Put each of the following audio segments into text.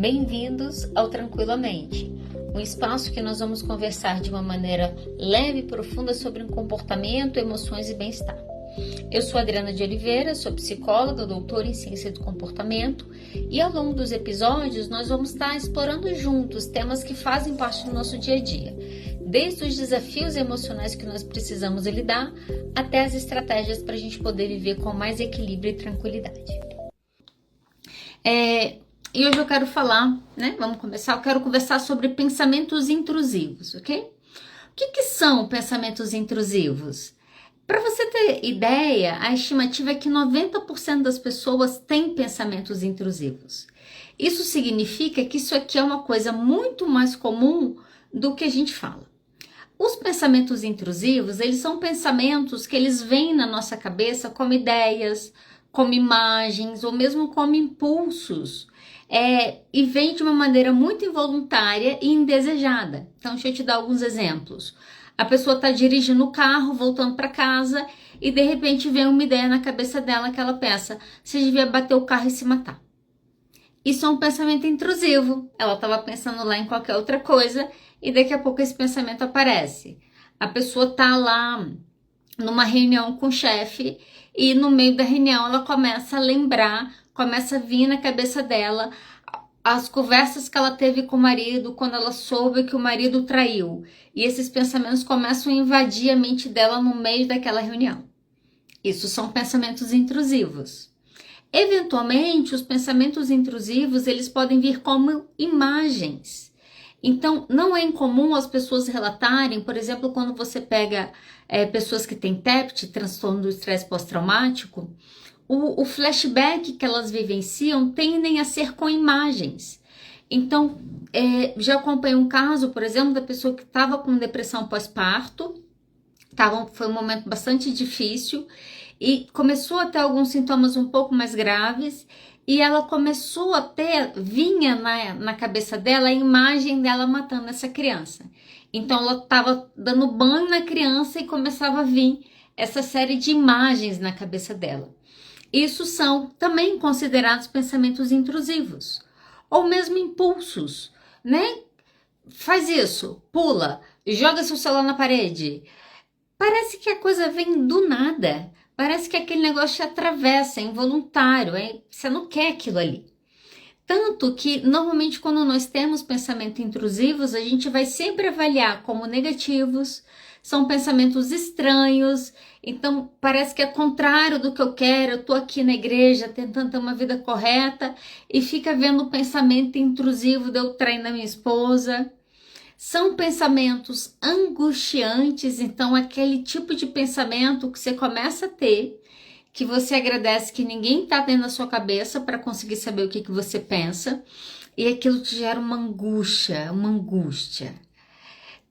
Bem-vindos ao Tranquilamente, um espaço que nós vamos conversar de uma maneira leve e profunda sobre comportamento, emoções e bem-estar. Eu sou Adriana de Oliveira, sou psicóloga, doutora em ciência do comportamento e ao longo dos episódios nós vamos estar explorando juntos temas que fazem parte do nosso dia a dia, desde os desafios emocionais que nós precisamos lidar até as estratégias para a gente poder viver com mais equilíbrio e tranquilidade. E hoje eu quero falar, eu quero conversar sobre pensamentos intrusivos, ok? O que são pensamentos intrusivos? Para você ter ideia, a estimativa é que 90% das pessoas têm pensamentos intrusivos. Isso significa que isso aqui é uma coisa muito mais comum do que a gente fala. Os pensamentos intrusivos, eles são pensamentos que eles vêm na nossa cabeça como ideias, como imagens ou mesmo como impulsos. E vem de uma maneira muito involuntária e indesejada. Então, deixa eu te dar alguns exemplos. A pessoa está dirigindo o carro, voltando para casa e de repente vem uma ideia na cabeça dela que ela pensa, você devia bater o carro e se matar. Isso é um pensamento intrusivo. Ela estava pensando lá em qualquer outra coisa e daqui a pouco esse pensamento aparece. A pessoa está lá numa reunião com o chefe e no meio da reunião ela começa a lembrar, começa a vir na cabeça dela as conversas que ela teve com o marido quando ela soube que o marido traiu. E esses pensamentos começam a invadir a mente dela no meio daquela reunião. Isso são pensamentos intrusivos. Eventualmente, os pensamentos intrusivos, eles podem vir como imagens. Então, não é incomum as pessoas relatarem, por exemplo, quando você pega pessoas que têm TEPT, transtorno do estresse pós-traumático, o flashback que elas vivenciam tendem a ser com imagens. Então, já acompanhei um caso, por exemplo, da pessoa que estava com depressão pós-parto, foi um momento bastante difícil, e começou a ter alguns sintomas um pouco mais graves, e ela começou a vinha na cabeça dela a imagem dela matando essa criança. Então ela estava dando banho na criança e começava a vir essa série de imagens na cabeça dela. Isso são também considerados pensamentos intrusivos. Ou mesmo impulsos, né? Faz isso, pula, joga seu celular na parede. Parece que a coisa vem do nada. Parece que aquele negócio te atravessa, é involuntário, você não quer aquilo ali. Tanto que, normalmente, quando nós temos pensamentos intrusivos, a gente vai sempre avaliar como negativos, são pensamentos estranhos, então parece que é contrário do que eu quero, eu tô aqui na igreja tentando ter uma vida correta e fica vendo o pensamento intrusivo de eu traindo a minha esposa. São pensamentos angustiantes, então aquele tipo de pensamento que você começa a ter, que você agradece que ninguém está tendo na sua cabeça para conseguir saber o que você pensa, e aquilo te gera uma angústia.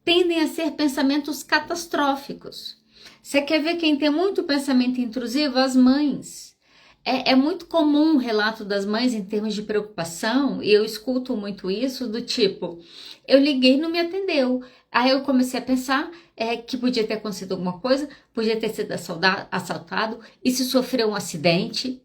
Tendem a ser pensamentos catastróficos. Você quer ver quem tem muito pensamento intrusivo? As mães. É muito comum o relato das mães em termos de preocupação, e eu escuto muito isso, do tipo, eu liguei e não me atendeu. Aí eu comecei a pensar que podia ter acontecido alguma coisa, podia ter sido assaltado, e se sofreu um acidente.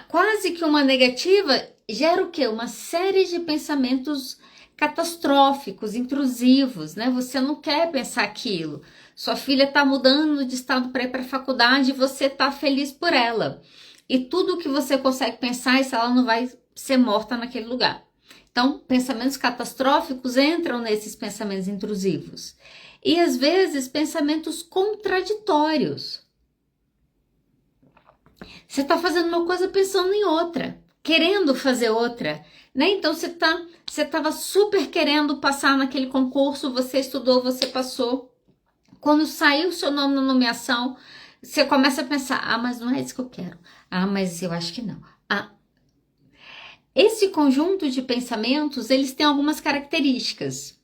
Quase que uma negativa gera o quê? Uma série de pensamentos catastróficos, intrusivos, né? Você não quer pensar aquilo. Sua filha está mudando de estado para ir para a faculdade e você está feliz por ela. E tudo que você consegue pensar é se ela não vai ser morta naquele lugar. Então, pensamentos catastróficos entram nesses pensamentos intrusivos. E, às vezes, pensamentos contraditórios. Você está fazendo uma coisa pensando em outra, querendo fazer outra, né? Então, você estava super querendo passar naquele concurso, você estudou, você passou. Quando saiu o seu nome na nomeação, você começa a pensar, mas não é isso que eu quero. Mas eu acho que não. Esse conjunto de pensamentos, eles têm algumas características.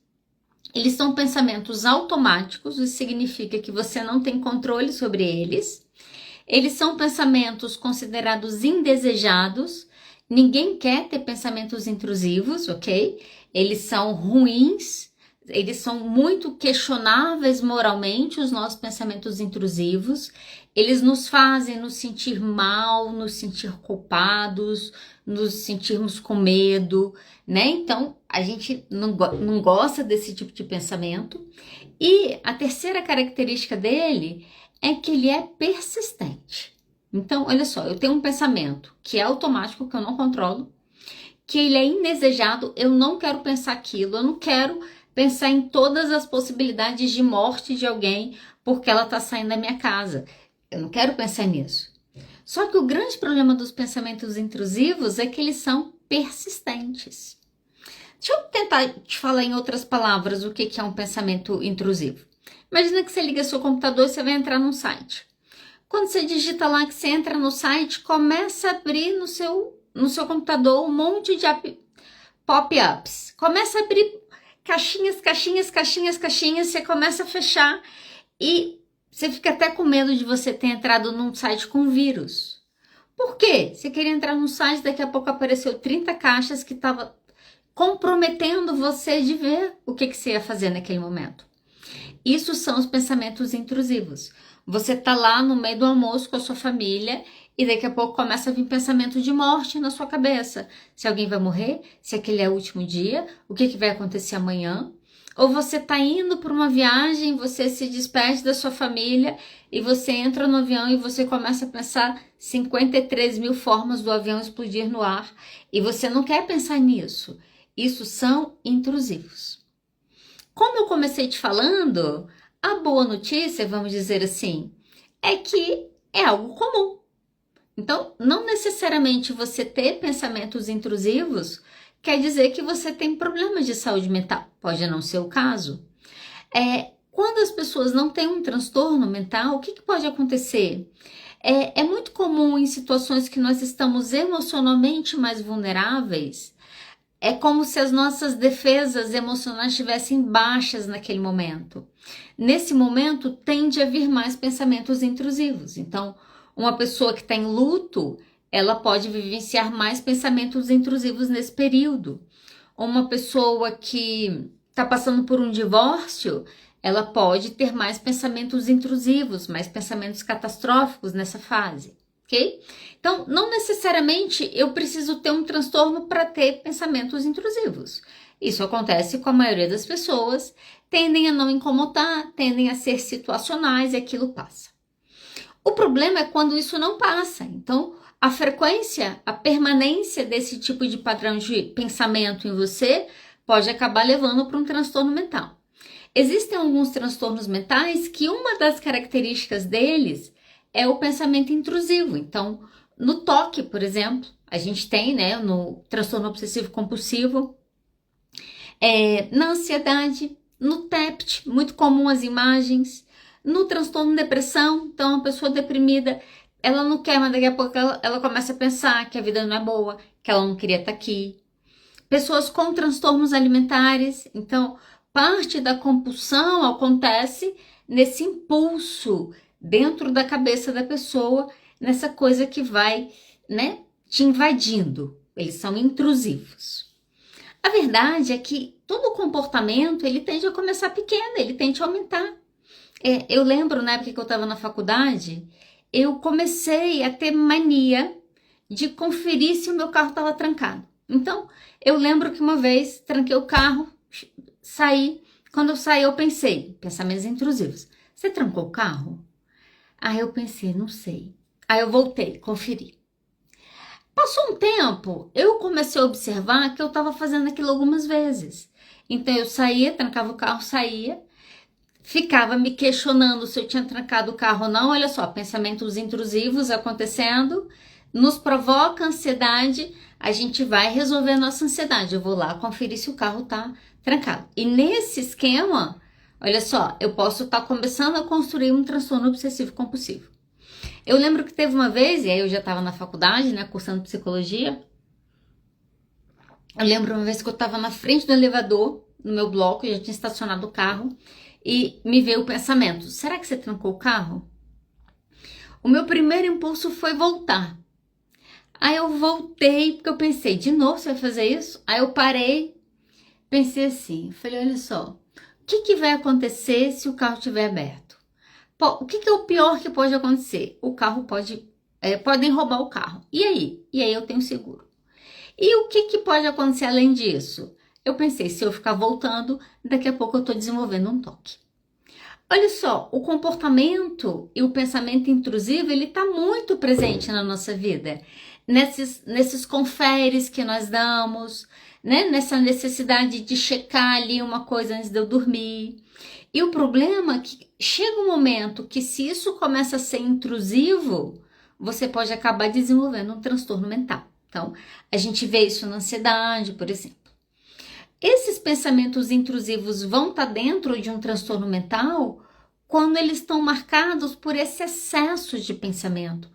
Eles são pensamentos automáticos, isso significa que você não tem controle sobre eles. Eles são pensamentos considerados indesejados. Ninguém quer ter pensamentos intrusivos, ok? Eles são ruins, eles são muito questionáveis moralmente, os nossos pensamentos intrusivos. Eles nos fazem nos sentir mal, nos sentir culpados, nos sentirmos com medo, né? Então, a gente não gosta desse tipo de pensamento. E a terceira característica dele é que ele é persistente. Então, olha só, eu tenho um pensamento que é automático, que eu não controlo, que ele é indesejado, eu não quero pensar aquilo, eu não quero pensar em todas as possibilidades de morte de alguém porque ela está saindo da minha casa. Eu não quero pensar nisso. Só que o grande problema dos pensamentos intrusivos é que eles são persistentes. Deixa eu tentar te falar em outras palavras o que é um pensamento intrusivo. Imagina que você liga seu computador e você vai entrar num site. Quando você digita lá que você entra no site, começa a abrir no seu computador um monte de pop-ups. Começa a abrir caixinhas, você começa a fechar e você fica até com medo de você ter entrado num site com vírus. Por quê? Você queria entrar num site, daqui a pouco apareceu 30 caixas que estavam comprometendo você de ver o que você ia fazer naquele momento. Isso são os pensamentos intrusivos. Você tá lá no meio do almoço com a sua família e daqui a pouco começa a vir pensamento de morte na sua cabeça. Se alguém vai morrer, se aquele é o último dia, o que vai acontecer amanhã. Ou você tá indo para uma viagem, você se despede da sua família e você entra no avião e você começa a pensar 53 mil formas do avião explodir no ar e você não quer pensar nisso. Isso são intrusivos. Como eu comecei te falando, a boa notícia, vamos dizer assim, é que é algo comum. Então, não necessariamente você ter pensamentos intrusivos quer dizer que você tem problemas de saúde mental. Pode não ser o caso. Quando as pessoas não têm um transtorno mental, o que pode acontecer? É muito comum em situações que nós estamos emocionalmente mais vulneráveis. É como se as nossas defesas emocionais estivessem baixas naquele momento. Nesse momento, tende a vir mais pensamentos intrusivos. Então, uma pessoa que está em luto, ela pode vivenciar mais pensamentos intrusivos nesse período. Uma pessoa que está passando por um divórcio, ela pode ter mais pensamentos intrusivos, mais pensamentos catastróficos nessa fase. Ok? Então, não necessariamente eu preciso ter um transtorno para ter pensamentos intrusivos. Isso acontece com a maioria das pessoas, tendem a não incomodar, tendem a ser situacionais e aquilo passa. O problema é quando isso não passa. Então, a frequência, a permanência desse tipo de padrão de pensamento em você pode acabar levando para um transtorno mental. Existem alguns transtornos mentais que uma das características deles é o pensamento intrusivo. Então, no toque, por exemplo, a gente tem, né, no transtorno obsessivo compulsivo, na ansiedade, no TEPT, muito comum as imagens, no transtorno de depressão, então a pessoa deprimida, ela não quer, mas daqui a pouco ela começa a pensar que a vida não é boa, que ela não queria estar aqui. Pessoas com transtornos alimentares, então parte da compulsão acontece nesse impulso dentro da cabeça da pessoa, nessa coisa que vai, né, te invadindo. Eles são intrusivos. A verdade é que todo comportamento, ele tende a começar pequeno, ele tende a aumentar. Eu lembro, na época que eu estava na faculdade, eu comecei a ter mania de conferir se o meu carro estava trancado. Então, eu lembro que uma vez tranquei o carro, saí. Quando eu saí, eu pensei, pensamentos intrusivos. Você trancou o carro? Aí eu pensei, não sei. Aí eu voltei, conferi. Passou um tempo, eu comecei a observar que eu estava fazendo aquilo algumas vezes. Então eu saía, trancava o carro, saía, ficava me questionando se eu tinha trancado o carro ou não. Olha só, pensamentos intrusivos acontecendo, nos provoca ansiedade, a gente vai resolver a nossa ansiedade. Eu vou lá conferir se o carro está trancado. E nesse esquema, olha só, eu posso estar começando a construir um transtorno obsessivo compulsivo. Eu lembro que teve uma vez, e aí eu já estava na faculdade, né, cursando psicologia. Eu lembro uma vez que eu estava na frente do elevador, no meu bloco, eu já tinha estacionado o carro, e me veio o pensamento, será que você trancou o carro? O meu primeiro impulso foi voltar. Aí eu voltei, porque eu pensei, de novo você vai fazer isso? Aí eu parei, pensei assim, falei, olha só, o que vai acontecer se o carro estiver aberto? O que é o pior que pode acontecer? O carro podem roubar o carro. E aí? E aí eu tenho seguro. E o que pode acontecer além disso? Eu pensei, se eu ficar voltando, daqui a pouco eu estou desenvolvendo um toque. Olha só, o comportamento e o pensamento intrusivo, ele está muito presente na nossa vida. Nesses conferes que nós damos, né? Nessa necessidade de checar ali uma coisa antes de eu dormir. E o problema é que chega um momento que se isso começa a ser intrusivo, você pode acabar desenvolvendo um transtorno mental. Então, a gente vê isso na ansiedade, por exemplo. Esses pensamentos intrusivos vão estar dentro de um transtorno mental quando eles estão marcados por esse excesso de pensamento.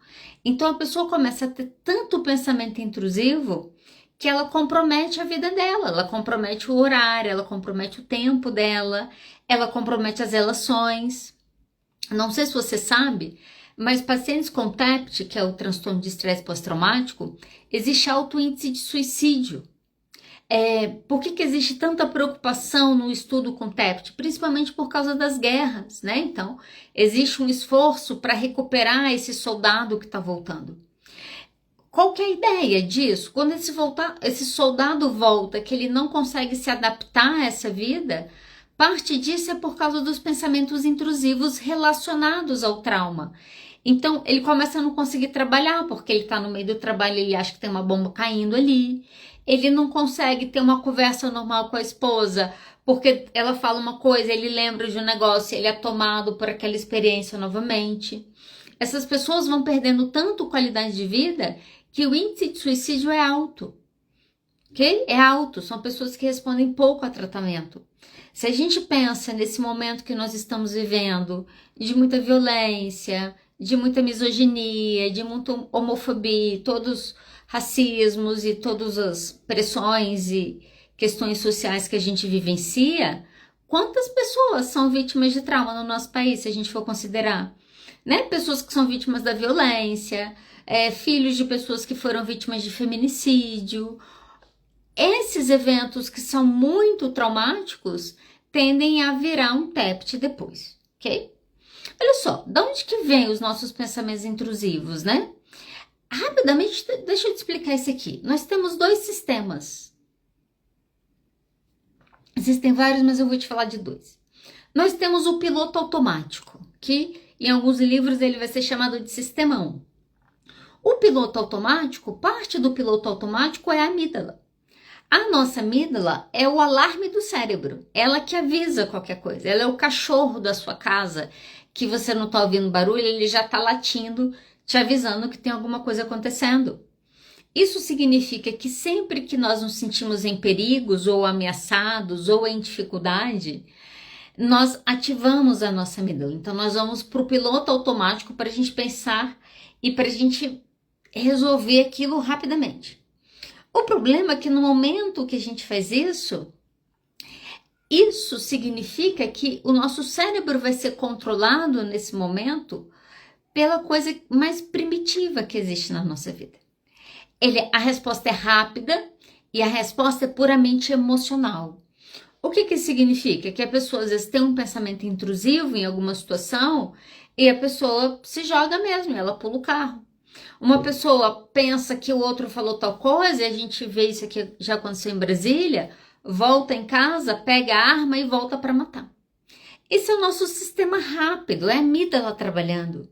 Então a pessoa começa a ter tanto pensamento intrusivo que ela compromete a vida dela, ela compromete o horário, ela compromete o tempo dela, ela compromete as relações. Não sei se você sabe, mas pacientes com TEPT, que é o transtorno de estresse pós-traumático, existe alto índice de suicídio. Por que existe tanta preocupação no estudo com TEPT? Principalmente por causa das guerras, né? Então, existe um esforço para recuperar esse soldado que está voltando. Qual que é a ideia disso? Quando esse soldado volta, que ele não consegue se adaptar a essa vida, parte disso é por causa dos pensamentos intrusivos relacionados ao trauma. Então, ele começa a não conseguir trabalhar, porque ele está no meio do trabalho e ele acha que tem uma bomba caindo ali. Ele não consegue ter uma conversa normal com a esposa, porque ela fala uma coisa, ele lembra de um negócio, ele é tomado por aquela experiência novamente. Essas pessoas vão perdendo tanto qualidade de vida que o índice de suicídio é alto. Ok? É alto, são pessoas que respondem pouco a tratamento. Se a gente pensa nesse momento que nós estamos vivendo, de muita violência, de muita misoginia, de muita homofobia, todos racismos e todas as pressões e questões sociais que a gente vivencia, quantas pessoas são vítimas de trauma no nosso país, se a gente for considerar? Né? Pessoas que são vítimas da violência, filhos de pessoas que foram vítimas de feminicídio. Esses eventos que são muito traumáticos tendem a virar um TEPT depois, ok? Olha só, de onde que vem os nossos pensamentos intrusivos, né? Rapidamente, deixa eu te explicar isso aqui. Nós temos dois sistemas. Existem vários, mas eu vou te falar de dois. Nós temos o piloto automático, que em alguns livros ele vai ser chamado de sistema 1. O piloto automático, parte do piloto automático é a amígdala. A nossa amígdala é o alarme do cérebro, ela que avisa qualquer coisa, ela é o cachorro da sua casa, que você não está ouvindo barulho, ele já está latindo, te avisando que tem alguma coisa acontecendo. Isso significa que sempre que nós nos sentimos em perigos ou ameaçados ou em dificuldade, nós ativamos a nossa amígdala. Então nós vamos para o piloto automático para a gente pensar e para a gente resolver aquilo rapidamente. O problema é que no momento que a gente faz isso significa que o nosso cérebro vai ser controlado nesse momento pela coisa mais primitiva que existe na nossa vida. A resposta é rápida e a resposta é puramente emocional. O que significa? Que a pessoa às vezes tem um pensamento intrusivo em alguma situação e a pessoa se joga mesmo, ela pula o carro. Uma pessoa pensa que o outro falou tal coisa, e a gente vê isso aqui já aconteceu em Brasília, volta em casa, pega a arma e volta para matar. Esse é o nosso sistema rápido, é a amígdala trabalhando.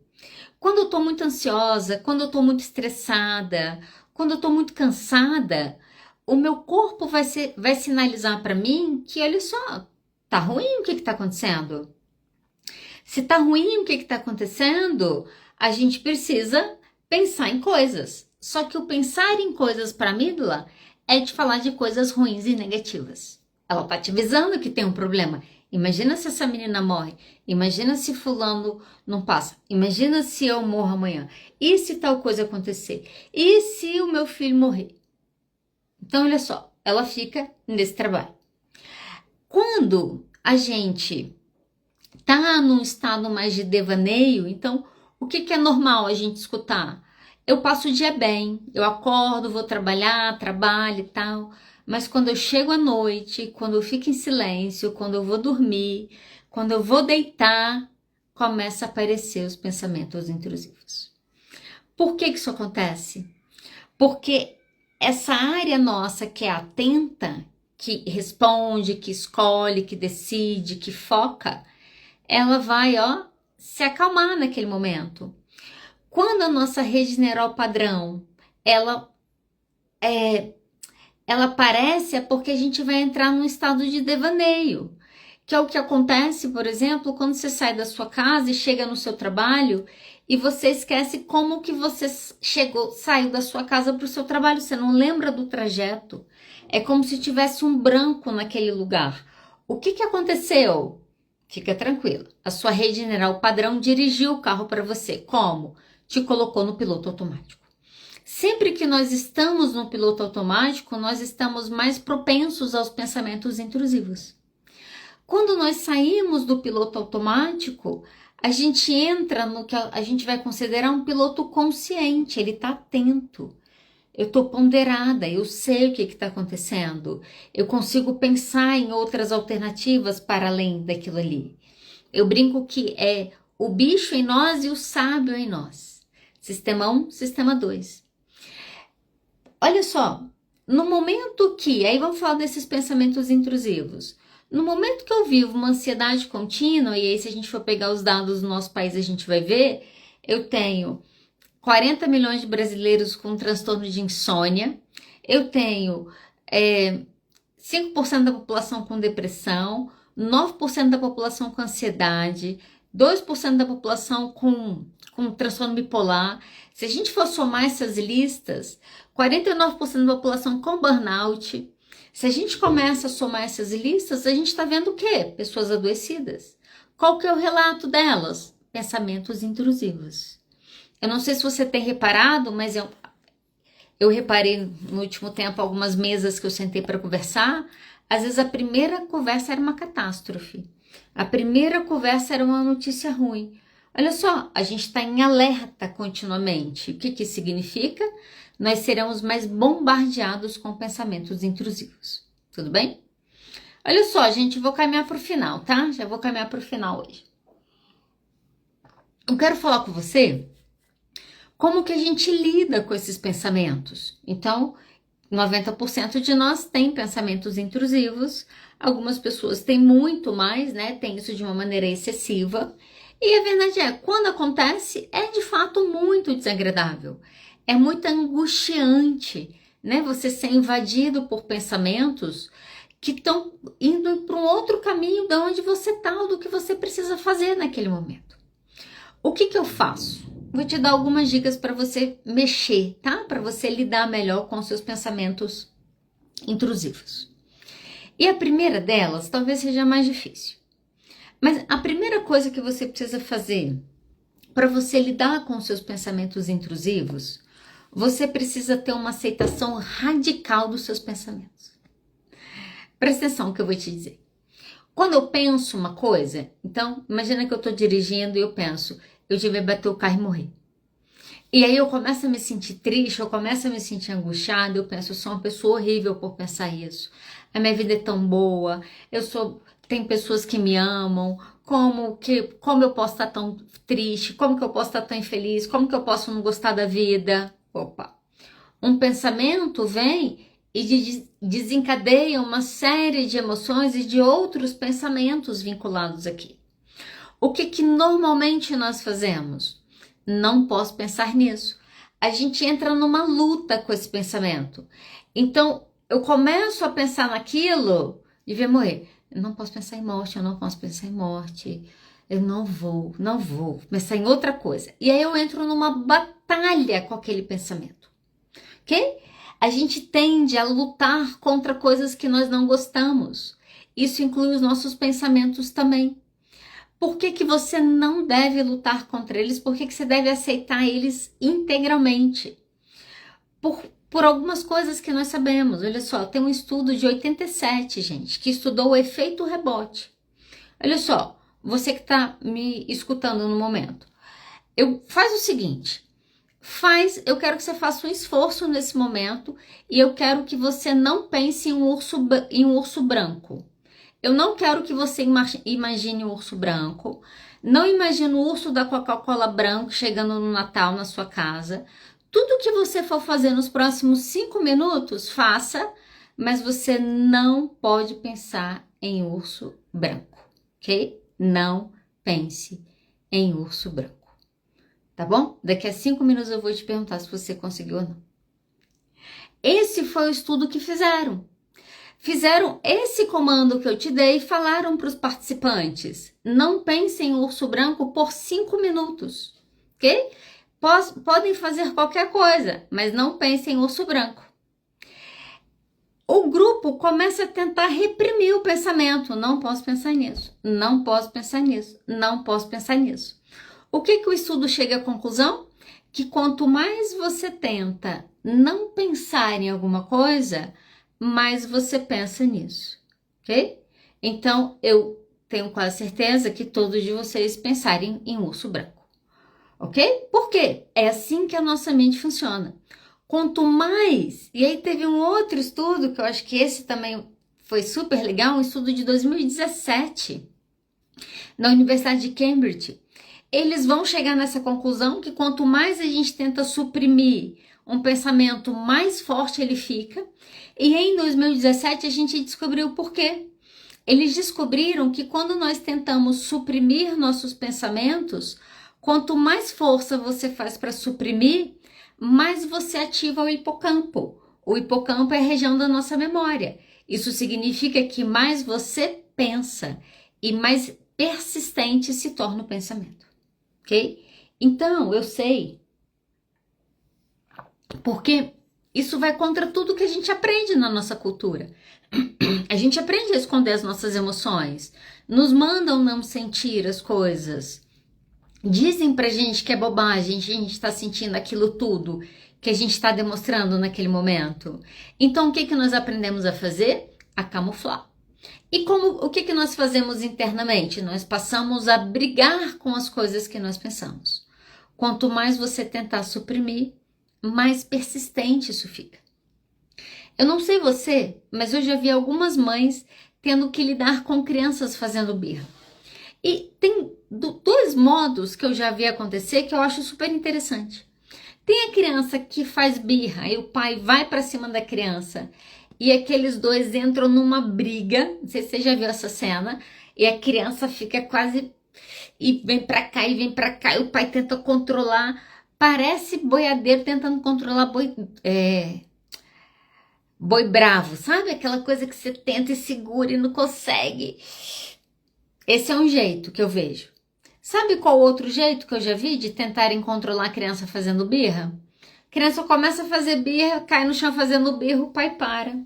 Quando eu estou muito ansiosa, quando eu estou muito estressada, quando eu estou muito cansada, o meu corpo vai sinalizar para mim que, olha só, tá ruim o que está acontecendo? Se tá ruim o que está acontecendo, a gente precisa pensar em coisas. Só que o pensar em coisas para a amígdala é de falar de coisas ruins e negativas. Ela está te avisando que tem um problema. Imagina se essa menina morre. Imagina se fulano não passa. Imagina se eu morro amanhã. E se tal coisa acontecer? E se o meu filho morrer? Então, olha só, ela fica nesse trabalho. Quando a gente tá num estado mais de devaneio, então, o que é normal a gente escutar? Eu passo o dia bem, eu acordo, vou trabalhar, trabalho e tal, mas quando eu chego à noite, quando eu fico em silêncio, quando eu vou dormir, quando eu vou deitar, começa a aparecer os pensamentos intrusivos. Por que isso acontece? Porque essa área nossa que é atenta, que responde, que escolhe, que decide, que foca, ela vai, se acalmar naquele momento. Quando a nossa rede neural padrão, ela aparece, é porque a gente vai entrar num estado de devaneio, que é o que acontece, por exemplo, quando você sai da sua casa e chega no seu trabalho e você esquece como que você saiu da sua casa para o seu trabalho, você não lembra do trajeto. É como se tivesse um branco naquele lugar. O que aconteceu? Fica tranquilo. A sua rede neural padrão dirigiu o carro para você. Como? Te colocou no piloto automático. Sempre que nós estamos no piloto automático, nós estamos mais propensos aos pensamentos intrusivos. Quando nós saímos do piloto automático, a gente entra no que a gente vai considerar um piloto consciente, ele está atento. Eu estou ponderada, eu sei o que está acontecendo. Eu consigo pensar em outras alternativas para além daquilo ali. Eu brinco que é o bicho em nós e o sábio em nós. Sistema 1, sistema 2. Olha só, no momento que, aí vamos falar desses pensamentos intrusivos. No momento que eu vivo uma ansiedade contínua, e aí se a gente for pegar os dados do nosso país, a gente vai ver, eu tenho 40 milhões de brasileiros com transtorno de insônia, eu tenho 5% da população com depressão, 9% da população com ansiedade, 2% da população com transtorno bipolar. Se a gente for somar essas listas, 49% da população com burnout. Se a gente começa a somar essas listas, a gente está vendo o quê? Pessoas adoecidas. Qual que é o relato delas? Pensamentos intrusivos. Eu não sei se você tem reparado, mas eu reparei no último tempo algumas mesas que eu sentei para conversar. Às vezes a primeira conversa era uma catástrofe. A primeira conversa era uma notícia ruim. Olha só, a gente está em alerta continuamente. O que isso significa? Nós seremos mais bombardeados com pensamentos intrusivos. Tudo bem? Olha só, gente, vou caminhar para o final, tá? Já vou caminhar para o final hoje. Eu quero falar com você como que a gente lida com esses pensamentos. Então, 90% de nós tem pensamentos intrusivos. Algumas pessoas têm muito mais, né? Tem isso de uma maneira excessiva. E a verdade é, quando acontece, é de fato muito desagradável. É muito angustiante, né? Você ser invadido por pensamentos que estão indo para um outro caminho de onde você está ou do que você precisa fazer naquele momento. O que eu faço? Vou te dar algumas dicas para você mexer, tá? Para você lidar melhor com os seus pensamentos intrusivos. E a primeira delas talvez seja a mais difícil. Mas a primeira coisa que você precisa fazer para você lidar com os seus pensamentos intrusivos, você precisa ter uma aceitação radical dos seus pensamentos. Presta atenção no que eu vou te dizer. Quando eu penso uma coisa, então, imagina que eu estou dirigindo e eu penso, eu devia bater o carro e morrer. E aí eu começo a me sentir triste, eu começo a me sentir angustiada, eu penso, eu sou uma pessoa horrível por pensar isso. A minha vida é tão boa, tem pessoas que me amam, como eu posso estar tão triste, como que eu posso estar tão infeliz, como que eu posso não gostar da vida? Opa! Um pensamento vem e desencadeia uma série de emoções e de outros pensamentos vinculados aqui. O que normalmente nós fazemos? Não posso pensar nisso. A gente entra numa luta com esse pensamento. Então, eu começo a pensar naquilo, devia morrer. Eu não posso pensar em morte, eu não posso pensar em morte. Eu não vou pensar em outra coisa. E aí eu entro numa batalha com aquele pensamento. Ok? A gente tende a lutar contra coisas que nós não gostamos. Isso inclui os nossos pensamentos também. Por que você não deve lutar contra eles? Por que você deve aceitar eles integralmente? Por algumas coisas que nós sabemos. Olha só, tem um estudo de 87, gente, que estudou o efeito rebote. Olha só, você que está me escutando no momento. Faz o seguinte, eu quero que você faça um esforço nesse momento e eu quero que você não pense em um urso branco. Eu não quero que você imagine um urso branco. Não imagine o urso da Coca-Cola branco chegando no Natal na sua casa. tudo que você for fazer nos próximos 5 minutos, faça, mas você não pode pensar em urso branco, ok? Não pense em urso branco, tá bom? Daqui a 5 minutos eu vou te perguntar se você conseguiu ou não. Esse foi o estudo que fizeram. Fizeram esse comando que eu te dei e falaram para os participantes: não pensem em urso branco por 5 minutos, ok? Podem fazer qualquer coisa, mas não pensem em urso branco. O grupo começa a tentar reprimir o pensamento. Não posso pensar nisso, não posso pensar nisso, não posso pensar nisso. O que o estudo chega à conclusão? Que quanto mais você tenta não pensar em alguma coisa, mais você pensa nisso, ok? Então, eu tenho quase certeza que todos de vocês pensarem em urso branco, ok? Por quê? É assim que a nossa mente funciona. Quanto mais... E aí teve um outro estudo, que eu acho que esse também foi super legal, um estudo de 2017, na Universidade de Cambridge. Eles vão chegar nessa conclusão que quanto mais a gente tenta suprimir um pensamento, mais forte ele fica. E em 2017 a gente descobriu o porquê. Eles descobriram que quando nós tentamos suprimir nossos pensamentos, quanto mais força você faz para suprimir, mais você ativa o hipocampo. O hipocampo é a região da nossa memória. Isso significa que mais você pensa e mais persistente se torna o pensamento, ok? Então, eu sei, porque isso vai contra tudo que a gente aprende na nossa cultura. A gente aprende a esconder as nossas emoções, nos mandam não sentir as coisas, dizem pra gente que é bobagem, a gente está sentindo aquilo tudo que a gente está demonstrando naquele momento. Então, o que nós aprendemos a fazer? A camuflar. E o que nós fazemos internamente? Nós passamos a brigar com as coisas que nós pensamos. Quanto mais você tentar suprimir, mais persistente isso fica. Eu não sei você, mas eu já vi algumas mães tendo que lidar com crianças fazendo birra. E tem dois modos que eu já vi acontecer que eu acho super interessante. Tem a criança que faz birra e o pai vai para cima da criança e aqueles dois entram numa briga. Não sei se você já viu essa cena. E a criança fica quase... E vem pra cá e vem pra cá. E o pai tenta controlar. Parece boiadeiro tentando controlar boi bravo. Sabe? Aquela coisa que você tenta e segura e não consegue. Esse é um jeito que eu vejo. Sabe qual outro jeito que eu já vi de tentarem controlar a criança fazendo birra? A criança começa a fazer birra, cai no chão fazendo birra, o pai para.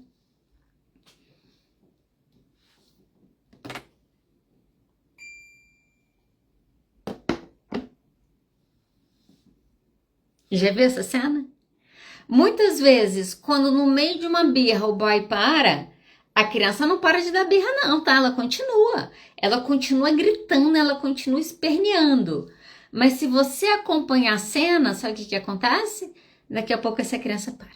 Já viu essa cena? Muitas vezes, quando no meio de uma birra o pai para, a criança não para de dar birra não, tá? Ela continua. Ela continua gritando, ela continua esperneando. Mas se você acompanhar a cena, sabe o que acontece? Daqui a pouco essa criança para.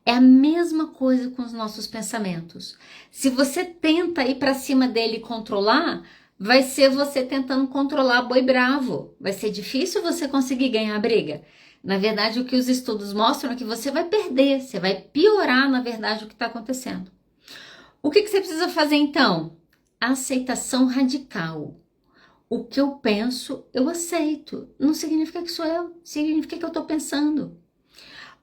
É a mesma coisa com os nossos pensamentos. Se você tenta ir para cima dele e controlar, vai ser você tentando controlar boi bravo. Vai ser difícil você conseguir ganhar a briga. Na verdade, o que os estudos mostram é que você vai perder, você vai piorar, na verdade, o que está acontecendo. O que você precisa fazer, então? Aceitação radical. O que eu penso, eu aceito. Não significa que sou eu, significa que eu estou pensando.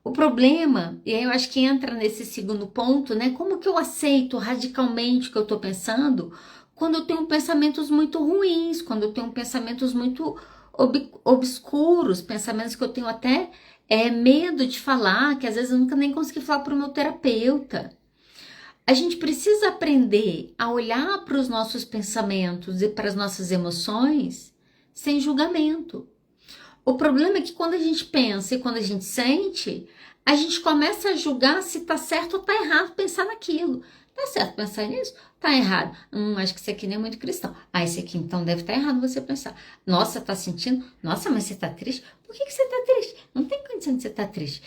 O problema, e aí eu acho que entra nesse segundo ponto, né? Como que eu aceito radicalmente o que eu estou pensando quando eu tenho pensamentos muito ruins, quando eu tenho pensamentos muito obscuros, pensamentos que eu tenho até medo de falar, que às vezes eu nunca nem consegui falar para o meu terapeuta. A gente precisa aprender a olhar para os nossos pensamentos e para as nossas emoções sem julgamento. O problema é que quando a gente pensa e quando a gente sente, a gente começa a julgar se tá certo ou tá errado pensar naquilo. Tá certo pensar nisso? Tá errado. Acho que isso aqui não é muito cristão. Esse aqui então deve estar errado você pensar. Nossa, tá sentindo? Nossa, mas você tá triste? Por que você tá triste? Não tem condição de você tá triste.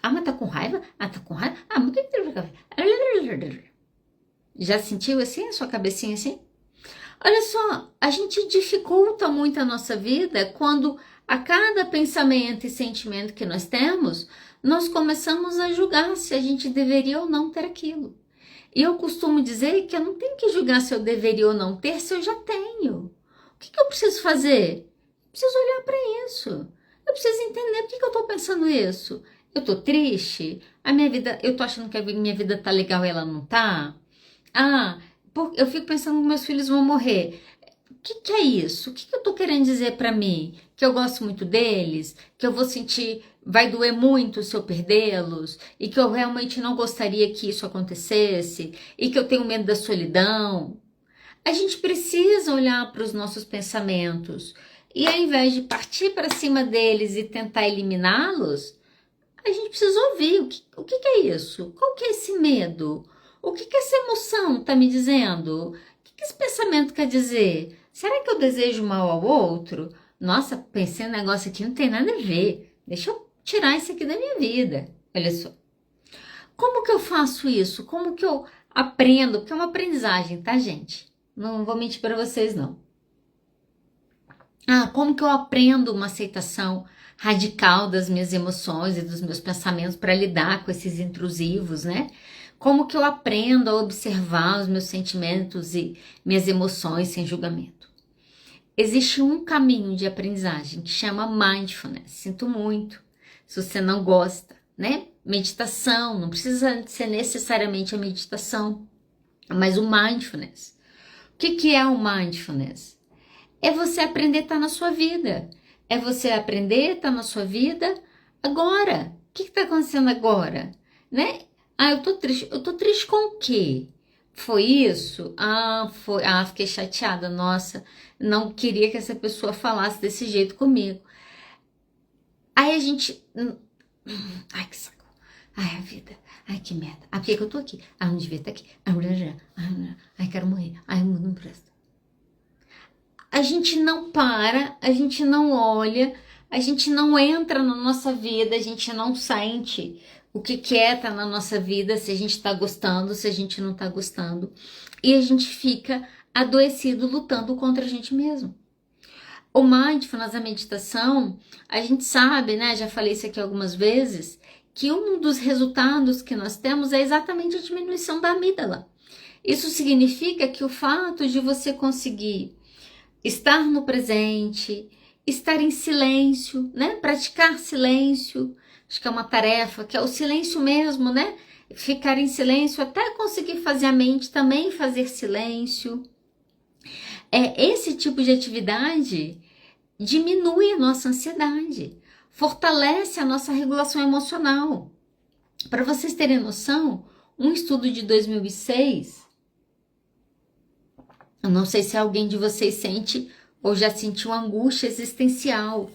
Mas tá com raiva? Tá com raiva? Mas por que... Já sentiu assim, a sua cabecinha assim? Olha só, a gente dificulta muito a nossa vida quando A cada pensamento e sentimento que nós temos, nós começamos a julgar se a gente deveria ou não ter aquilo. E eu costumo dizer que eu não tenho que julgar se eu deveria ou não ter, se eu já tenho. O que eu preciso fazer? Eu preciso olhar para isso. Eu preciso entender por que eu estou pensando isso. Eu estou triste? A minha vida, eu estou achando que a minha vida está legal e ela não está? Eu fico pensando que meus filhos vão morrer. O que é isso? O que eu estou querendo dizer para mim? Que eu gosto muito deles? Que eu vou sentir, vai doer muito se eu perdê-los? E que eu realmente não gostaria que isso acontecesse? E que eu tenho medo da solidão? A gente precisa olhar para os nossos pensamentos. E ao invés de partir para cima deles e tentar eliminá-los, a gente precisa ouvir o que é isso? Qual que é esse medo? O que essa emoção está me dizendo? O que esse pensamento quer dizer? Será que eu desejo mal ao outro? Nossa, pensei no negócio aqui, não tem nada a ver. Deixa eu tirar isso aqui da minha vida. Olha só. Como que eu faço isso? Como que eu aprendo? Porque é uma aprendizagem, tá, gente? Não vou mentir para vocês, não. Como que eu aprendo uma aceitação radical das minhas emoções e dos meus pensamentos para lidar com esses intrusivos, né? Como que eu aprendo a observar os meus sentimentos e minhas emoções sem julgamento? Existe um caminho de aprendizagem que chama mindfulness. Sinto muito se você não gosta, né? Meditação, não precisa ser necessariamente a meditação, mas o mindfulness. O que é o mindfulness? É você aprender a estar na sua vida. É você aprender a estar na sua vida agora. O que está acontecendo agora? Né? Eu tô triste. Eu tô triste com o quê? Foi isso? Foi. Fiquei chateada. Nossa, não queria que essa pessoa falasse desse jeito comigo. Aí a gente... Ai, que saco. Ai, a vida. Ai, que merda. Por que eu tô aqui? Eu não devia estar aqui. Ai, quero morrer. Ai, o mundo não presta. A gente não para, a gente não olha, a gente não entra na nossa vida, a gente não sente o que é estar na nossa vida, se a gente está gostando, se a gente não está gostando. E a gente fica adoecido lutando contra a gente mesmo. O mindfulness, a meditação, a gente sabe, né? Já falei isso aqui algumas vezes, que um dos resultados que nós temos é exatamente a diminuição da amígdala. Isso significa que o fato de você conseguir estar no presente, estar em silêncio, né? Praticar silêncio, acho que é uma tarefa, que é o silêncio mesmo, né? Ficar em silêncio até conseguir fazer a mente também fazer silêncio. Esse tipo de atividade diminui a nossa ansiedade, fortalece a nossa regulação emocional. Para vocês terem noção, um estudo de 2006, eu não sei se alguém de vocês sente ou já sentiu angústia existencial,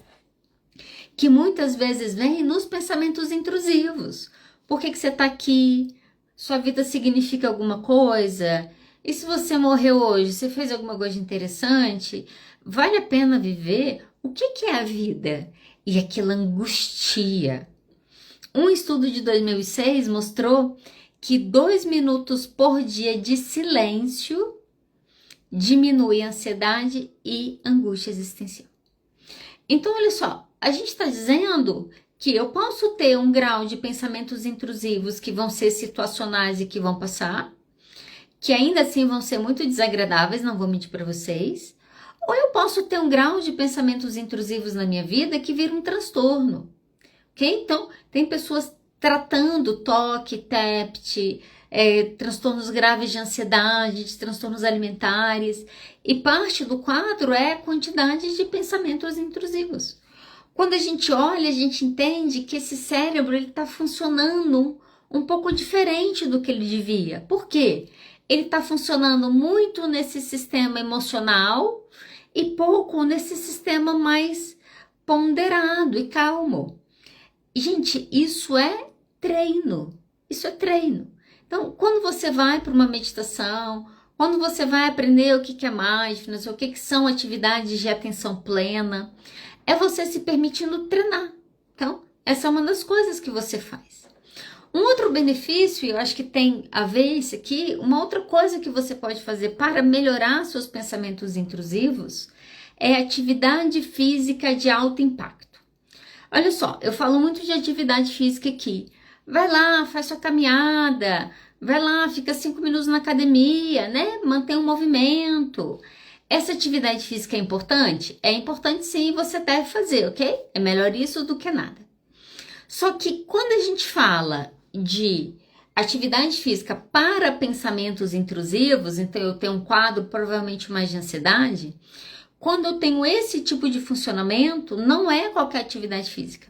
que muitas vezes vem nos pensamentos intrusivos. Por que você está aqui? Sua vida significa alguma coisa? E se você morreu hoje, você fez alguma coisa interessante? Vale a pena viver? O que é a vida? E aquela angustia. Um estudo de 2006 mostrou que 2 minutos por dia de silêncio diminui a ansiedade e angústia existencial. Então, olha só, a gente está dizendo que eu posso ter um grau de pensamentos intrusivos que vão ser situacionais e que vão passar, que ainda assim vão ser muito desagradáveis, não vou mentir para vocês, ou eu posso ter um grau de pensamentos intrusivos na minha vida que vira um transtorno, ok? Então, tem pessoas tratando toque, TEPT, transtornos graves de ansiedade, de transtornos alimentares, e parte do quadro é a quantidade de pensamentos intrusivos. Quando a gente olha, a gente entende que esse cérebro está funcionando um pouco diferente do que ele devia. Por quê? Ele está funcionando muito nesse sistema emocional e pouco nesse sistema mais ponderado e calmo. E, gente, isso é treino. Isso é treino. Então, quando você vai para uma meditação, quando você vai aprender o que é mindfulness, o que são atividades de atenção plena, é você se permitindo treinar. Então, essa é uma das coisas que você faz. Um outro benefício, e eu acho que tem a ver isso aqui, uma outra coisa que você pode fazer para melhorar seus pensamentos intrusivos é atividade física de alto impacto. Olha só, eu falo muito de atividade física aqui. Vai lá, faz sua caminhada, vai lá, fica 5 minutos na academia, né? Mantém o movimento. Essa atividade física é importante? É importante sim, você deve fazer, ok? É melhor isso do que nada. Só que quando a gente fala de atividade física para pensamentos intrusivos, então eu tenho um quadro provavelmente mais de ansiedade, quando eu tenho esse tipo de funcionamento, não é qualquer atividade física.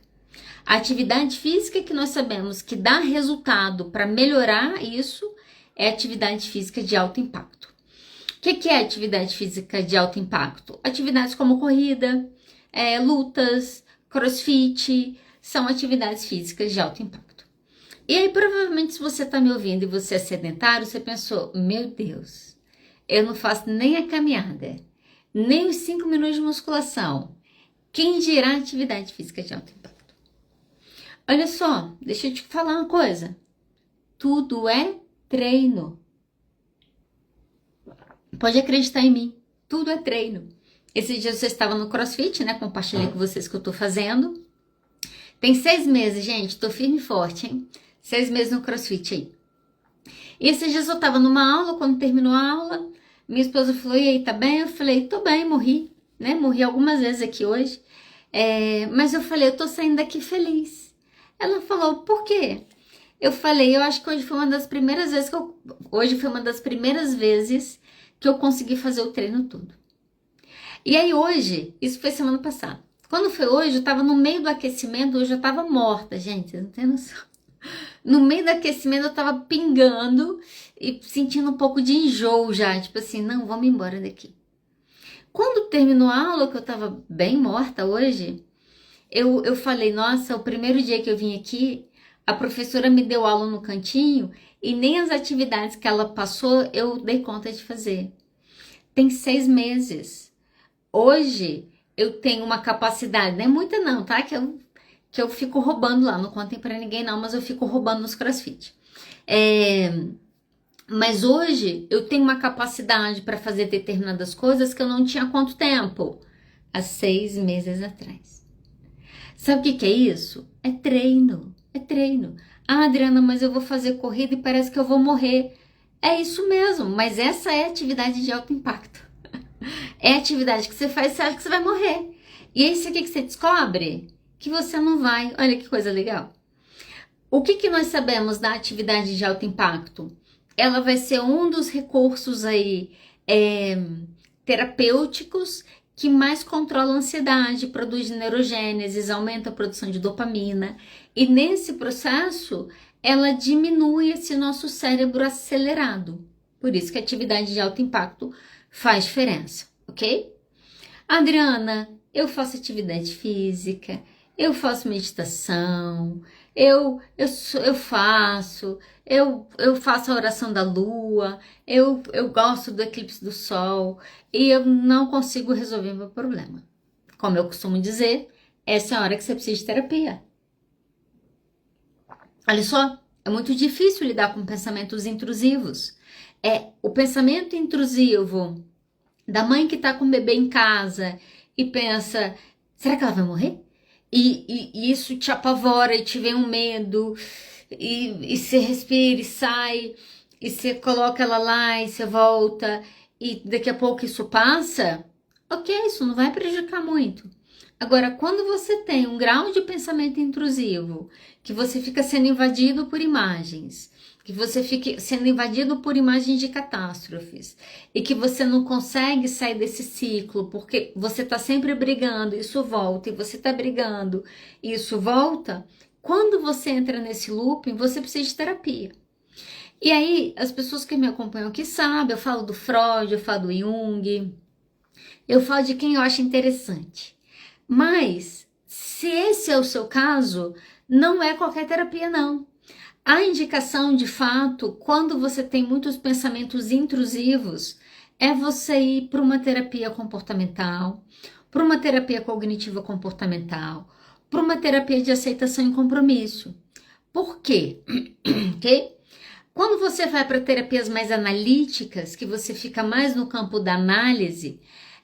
A atividade física que nós sabemos que dá resultado para melhorar isso é atividade física de alto impacto. O que é atividade física de alto impacto? Atividades como corrida, lutas, crossfit, são atividades físicas de alto impacto. E aí, provavelmente, se você está me ouvindo e você é sedentário, você pensou, meu Deus, eu não faço nem a caminhada, nem os 5 minutos de musculação. Quem dirá atividade física de alto impacto? Olha só, deixa eu te falar uma coisa. Tudo é treino. Pode acreditar em mim, tudo é treino. Esse dia você estava no CrossFit, né? Compartilhei com vocês que eu tô fazendo. Tem 6 meses, gente, tô firme e forte, hein? 6 meses no CrossFit aí. E esses dias eu tava numa aula, quando terminou a aula, minha esposa falou, e aí, tá bem? Eu falei, tô bem, morri, né? Morri algumas vezes aqui hoje. Mas eu falei, eu tô saindo daqui feliz. Ela falou, por quê? Eu falei, eu acho que hoje foi uma das primeiras vezes que eu consegui fazer o treino todo. E aí hoje, isso foi semana passada. Quando foi hoje, eu tava no meio do aquecimento, hoje eu tava morta, gente, vocês não tem noção. No meio do aquecimento eu tava pingando e sentindo um pouco de enjoo já, tipo assim, não, vamos embora daqui. Quando terminou a aula, que eu tava bem morta hoje, eu falei, nossa, o primeiro dia que eu vim aqui, a professora me deu aula no cantinho e nem as atividades que ela passou eu dei conta de fazer. Tem 6 meses. Hoje eu tenho uma capacidade, não é muita não, tá? Que eu fico roubando lá, não contem pra ninguém não, mas eu fico roubando nos CrossFit. Mas hoje eu tenho uma capacidade para fazer determinadas coisas que eu não tinha há quanto tempo? Há 6 meses atrás. Sabe o que é isso? É treino, é treino. Ah, Adriana, mas eu vou fazer corrida e parece que eu vou morrer. É isso mesmo, mas essa é atividade de alto impacto. É atividade que você faz e você acha que você vai morrer. E é isso aqui que você descobre que você não vai. Olha que coisa legal. O que nós sabemos da atividade de alto impacto? Ela vai ser um dos recursos aí terapêuticos que mais controla a ansiedade, produz neurogênesis, aumenta a produção de dopamina. E nesse processo, ela diminui esse nosso cérebro acelerado. Por isso que a atividade de alto impacto faz diferença, ok? Adriana, eu faço atividade física, eu faço meditação, eu faço a oração da lua, eu gosto do eclipse do sol e eu não consigo resolver meu problema. Como eu costumo dizer, essa é a hora que você precisa de terapia. Olha só, é muito difícil lidar com pensamentos intrusivos. O pensamento intrusivo da mãe que tá com o bebê em casa e pensa, será que ela vai morrer? E isso te apavora e te vem um medo, e você respira e sai, e você coloca ela lá e você volta, e daqui a pouco isso passa, ok, isso não vai prejudicar muito. Agora, quando você tem um grau de pensamento intrusivo, que você fica sendo invadido por imagens, que você fique sendo invadido por imagens de catástrofes e que você não consegue sair desse ciclo porque você está sempre brigando, isso volta, e você está brigando, e isso volta, quando você entra nesse looping, você precisa de terapia. E aí, as pessoas que me acompanham aqui sabem, eu falo do Freud, eu falo do Jung, eu falo de quem eu acho interessante. Mas, se esse é o seu caso, não é qualquer terapia não. A indicação, de fato, quando você tem muitos pensamentos intrusivos, é você ir para uma terapia comportamental, para uma terapia cognitiva comportamental, para uma terapia de aceitação e compromisso. Por quê? Ok? Quando você vai para terapias mais analíticas, que você fica mais no campo da análise,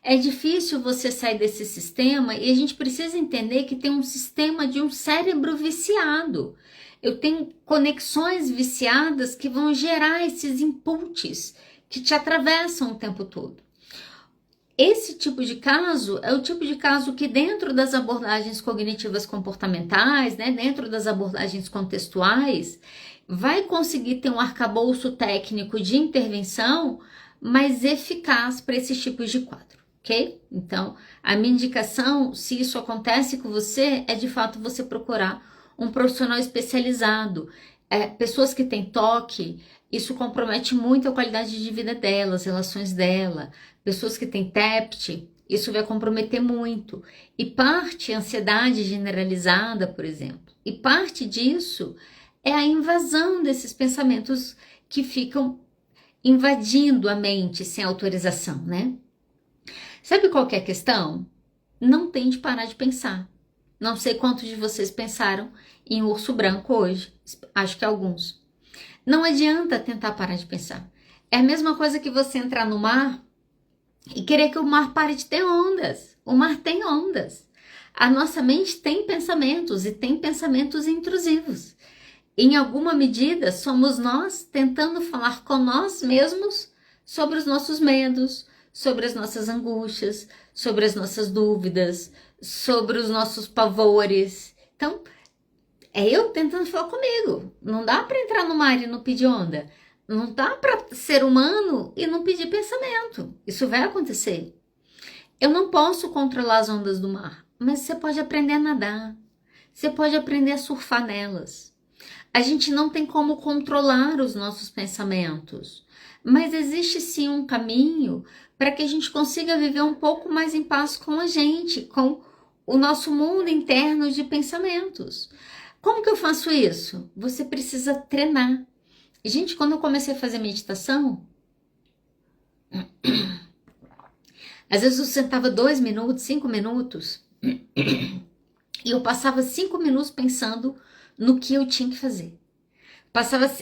É difícil você sair desse sistema e a gente precisa entender que tem um sistema de um cérebro viciado. Eu tenho conexões viciadas que vão gerar esses inputs que te atravessam o tempo todo. Esse tipo de caso é o tipo de caso que dentro das abordagens cognitivas comportamentais, né, dentro das abordagens contextuais, vai conseguir ter um arcabouço técnico de intervenção mais eficaz para esses tipos de quadro, ok? Então, a minha indicação, se isso acontece com você, é de fato você procurar um profissional especializado. Pessoas que têm toque, isso compromete muito a qualidade de vida delas, as relações dela. Pessoas que têm TEPT, isso vai comprometer muito. E parte ansiedade generalizada, por exemplo. E parte disso é a invasão desses pensamentos que ficam invadindo a mente sem autorização, né? Sabe qual que é a questão? Não tem de parar de pensar. Não sei quantos de vocês pensaram em Urso Branco hoje. Acho que alguns. Não adianta tentar parar de pensar. É a mesma coisa que você entrar no mar e querer que o mar pare de ter ondas. O mar tem ondas. A nossa mente tem pensamentos e tem pensamentos intrusivos. Em alguma medida, somos nós tentando falar com nós mesmos sobre os nossos medos, sobre as nossas angústias, sobre as nossas dúvidas, sobre os nossos pavores. Então, é eu tentando falar comigo. Não dá para entrar no mar e não pedir onda. Não dá para ser humano e não pedir pensamento. Isso vai acontecer. Eu não posso controlar as ondas do mar, mas você pode aprender a nadar. Você pode aprender a surfar nelas. A gente não tem como controlar os nossos pensamentos, mas existe sim um caminho para que a gente consiga viver um pouco mais em paz com a gente, com o nosso mundo interno de pensamentos. Como que eu faço isso? Você precisa treinar. Gente, quando eu comecei a fazer meditação, às vezes eu sentava 2 minutos, 5 minutos, e eu passava 5 minutos pensando no que eu tinha que fazer.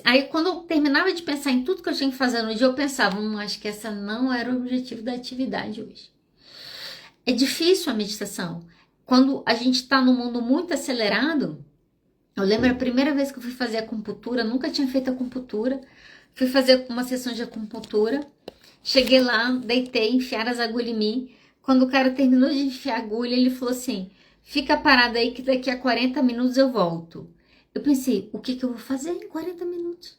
Aí quando eu terminava de pensar em tudo que eu tinha que fazer no dia, eu pensava, acho que essa não era o objetivo da atividade hoje. É difícil a meditação. Quando a gente está num mundo muito acelerado, eu lembro a primeira vez que eu fui fazer acupuntura, nunca tinha feito acupuntura, fui fazer uma sessão de acupuntura, cheguei lá, deitei, enfiaram as agulhas em mim. Quando o cara terminou de enfiar a agulha, ele falou assim, fica parado aí que daqui a 40 minutos eu volto. Eu pensei, o que eu vou fazer em 40 minutos?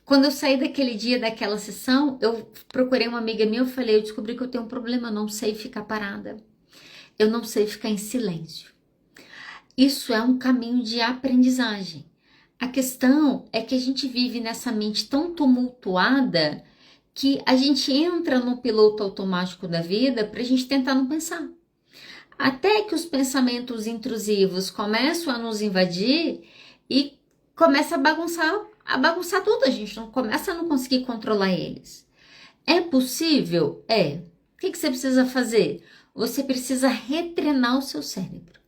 Quando eu saí daquele dia, daquela sessão, eu procurei uma amiga minha, eu falei, eu descobri que eu tenho um problema, eu não sei ficar parada. Eu não sei ficar em silêncio. Isso é um caminho de aprendizagem. A questão é que a gente vive nessa mente tão tumultuada que a gente entra no piloto automático da vida para a gente tentar não pensar. Até que os pensamentos intrusivos começam a nos invadir e começa a bagunçar tudo, a gente começa a não conseguir controlar eles. É possível? É. O que você precisa fazer? Você precisa retreinar o seu cérebro.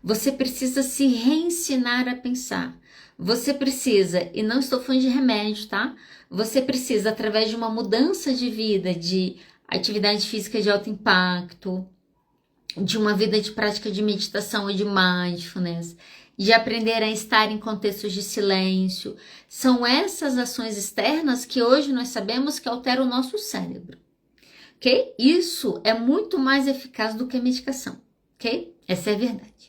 Você precisa se reensinar a pensar. Você precisa, e não estou falando de remédio, tá? Você precisa, através de uma mudança de vida, de atividade física de alto impacto, de uma vida de prática de meditação e de mindfulness, de aprender a estar em contextos de silêncio. São essas ações externas que hoje nós sabemos que alteram o nosso cérebro, ok? Isso é muito mais eficaz do que a medicação, ok? Essa é a verdade.